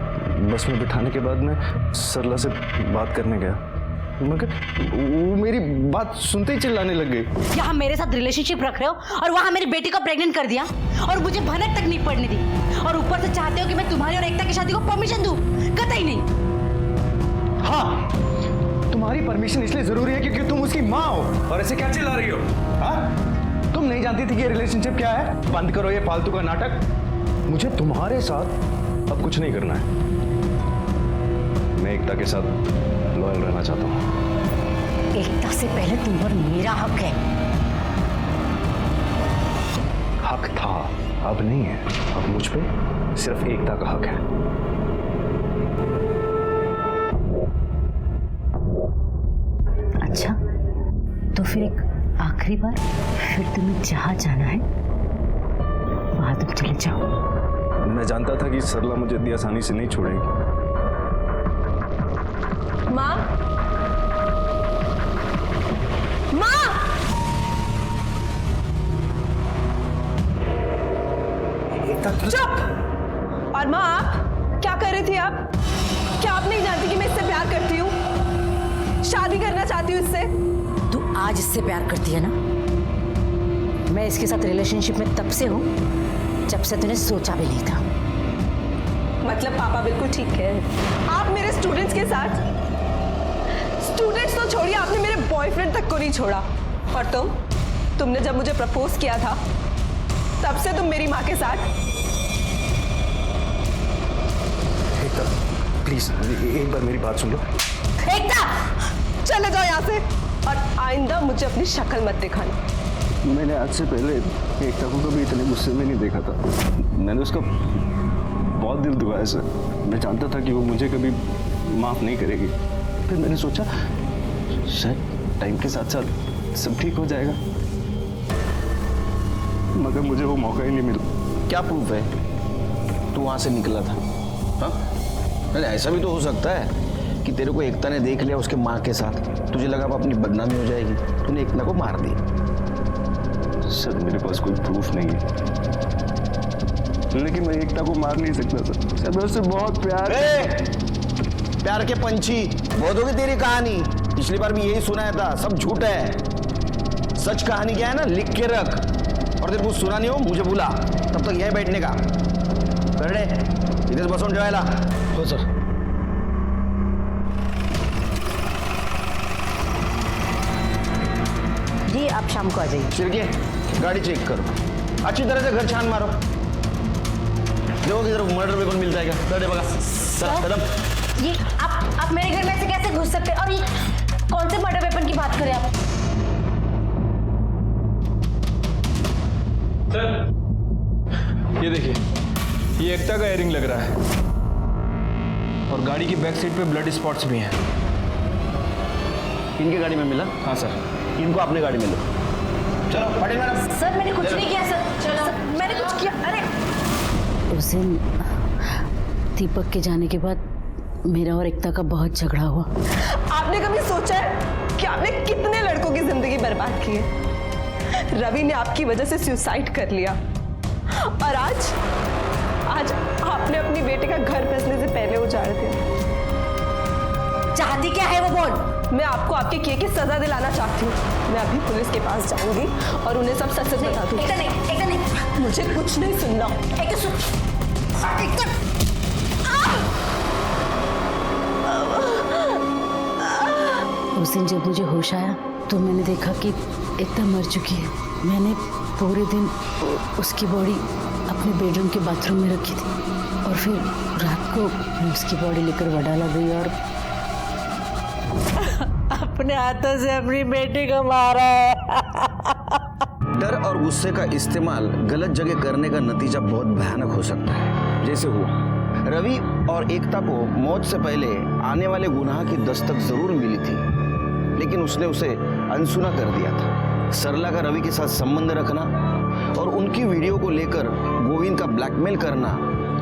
बस में बिठाने के बाद मैं सरला से बात करने गया, मगर वो मेरी बात सुनते ही चिल्लाने लग गई। यहाँ मेरे साथ रिलेशनशिप रख रहे हो और वहाँ मेरी बेटी को प्रेग्नेंट कर दिया और मुझे भनक तक नहीं पड़ने दी, और ऊपर से चाहते हो कि मैं तुम्हारी और एकता की शादी को परमिशन दूं? कतई नहीं। हाँ, तुम्हारी परमिशन इसलिए जरूरी है क्योंकि तुम उसकी माँ हो। और ऐसे क्या चिल्ला रही हो? हाँ? तुम नहीं जानती थी कि रिलेशनशिप क्या है? बंद करो ये फालतू का नाटक। मुझे तुम्हारे साथ अब कुछ नहीं करना है। मैं एकता के साथ लॉयल रहना चाहता हूँ। एकता से पहले तुम पर मेरा हक है। हक था, अब नहीं है। अब मुझ पे सिर्फ एकता का हक है। अच्छा, तो फिर एक आखिरी बार, फिर तुम्हें जहाँ जाना है वहां तुम चले जाओ। मैं जानता था कि सरला मुझे इतनी आसानी से नहीं छोड़ेगी। माँ, माँ, चुप। और माँ, आप क्या कर रही थी? आप क्या आप नहीं जानती कि मैं इससे प्यार करती हूँ, शादी करना चाहती हूँ इससे? तू आज इससे प्यार करती है ना? मैं इसके साथ रिलेशनशिप में तब से हूँ जब से तूने सोचा भी नहीं था। मतलब पापा बिल्कुल ठीक है। आप मेरे स्टूडेंट्स के साथ, स्टूडेंट्स तो छोड़िए, आपने मेरे बॉयफ्रेंड तक को नहीं छोड़ा। और तुमने जब मुझे प्रपोज किया था तब से तुम मेरी माँ के साथ। एकता प्लीज एक बार मेरी बात सुन लो। एकता, चले जाओ यहाँ से और आइंदा मुझे अपनी शक्ल मत दिखाना। मैंने आज से पहले एकता को कभी इतने गुस्से में नहीं देखा था। मैंने उसका बहुत दिल दुखाया सर। मैं जानता था कि वो मुझे कभी माफ़ नहीं करेगी। फिर मैंने सोचा शायद टाइम के साथ साथ सब ठीक हो जाएगा, मगर मुझे वो मौका ही नहीं मिला। क्या प्रूफ है तू वहां से निकला था? हाँ, अरे ऐसा भी तो हो सकता है कि तेरे को एकता ने देख लिया उसके माँ के साथ, तुझे लगा अब अपनी बदनामी हो जाएगी, तूने एकता को मार दी। सर मेरे पास कोई प्रूफ नहीं है, लेकिन मैं एकता को मार नहीं सकता सर। मैं उससे बहुत प्यार के पंछी, बहुत होगी तेरी कहानी। पिछली बार भी यही सुनाया था, सब झूठ है। सच कहानी क्या है ना, लिख के रख, और तेरे को सुना नहीं हो मुझे बुला, तब तक यही बैठने का कर रे। इधर बसून ठेवायला हो सर। जी आप शाम को आ जाइए। शिरके गाड़ी चेक करो, अच्छी तरह से घर छान मारो, देखो किधर मर्डर वेपन मिलता है क्या। चल बगा, चल कदम। ये आप मेरे घर में ऐसे कैसे घुस सकते हैं? और ये कौन से मर्डर वेपन की बात करें आप? सर ये देखिए, ये एकता का एयरिंग लग रहा है और गाड़ी की बैक सीट पे ब्लड स्पॉट्स भी हैं। इनके गाड़ी में मिला? हाँ सर। इनको अपने गाड़ी में लो। चलो पटेल मैडम। सर मैंने कुछ नहीं किया सर। चलो मैंने कुछ किया? अरे उस दिन दीपक के जाने के बाद मेरा और एकता का बहुत झगड़ा हुआ। आपने कभी सोचा है कि आपने कितने लड़कों की जिंदगी बर्बाद की है? रवि ने आपकी वजह से सुसाइड कर लिया और आज आपने अपनी बेटे का घर बसने से पहले उजाड़ दिया। चाहती क्या है वो बोल। मैं आपको आपके किए की सजा दिलाना चाहती हूँ। मैं अभी पुलिस के पास जाऊंगी और उन्हें सब सच सच बता दूंगी। एकता नहीं, मुझे कुछ नहीं सुनना। उस दिन जब मुझे होश आया तो मैंने देखा कि एकता मर चुकी है। मैंने पूरे दिन उसकी बॉडी अपने बेडरूम के बाथरूम में रखी थी और फिर रात को मैं उसकी बॉडी लेकर वडाला गई और अपने हाथों से अपनी बेटी को मारा है। डर और गुस्से का इस्तेमाल गलत जगह करने का नतीजा बहुत भयानक हो सकता है। जैसे हुआ रवि और एकता को मौत से पहले आने वाले गुनाह की दस्तक जरूर मिली थी, लेकिन उसने उसे अनसुना कर दिया था। सरला का रवि के साथ संबंध रखना और उनकी वीडियो को लेकर गोविंद का ब्लैकमेल करना,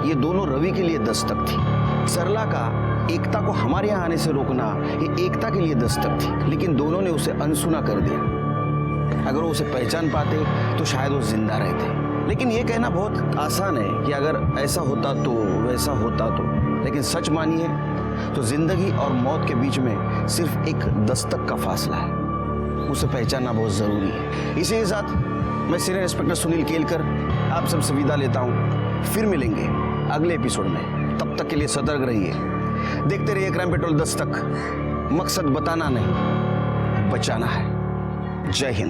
ये दोनों रवि के लिए दस्तक थी। सरला का एकता को हमारे यहाँ आने से रोकना, ये एकता के लिए दस्तक थी, लेकिन दोनों ने उसे अनसुना कर दिया। अगर वो उसे पहचान पाते तो शायद वो जिंदा रहते। लेकिन ये कहना बहुत आसान है कि अगर ऐसा होता तो वैसा होता तो, लेकिन सच मानिए तो जिंदगी और मौत के बीच में सिर्फ एक दस्तक का फासला है। उसे पहचानना बहुत जरूरी है। इसी के साथ मैं सीनियर इंस्पेक्टर सुनील केलकर आप सबसे विदा लेता हूँ। फिर मिलेंगे अगले एपिसोड में, तब तक के लिए सतर्क रहिए। देखते रहिए क्राइम पेट्रोल दस्तक। मकसद बताना नहीं, बचाना है। जय हिंद।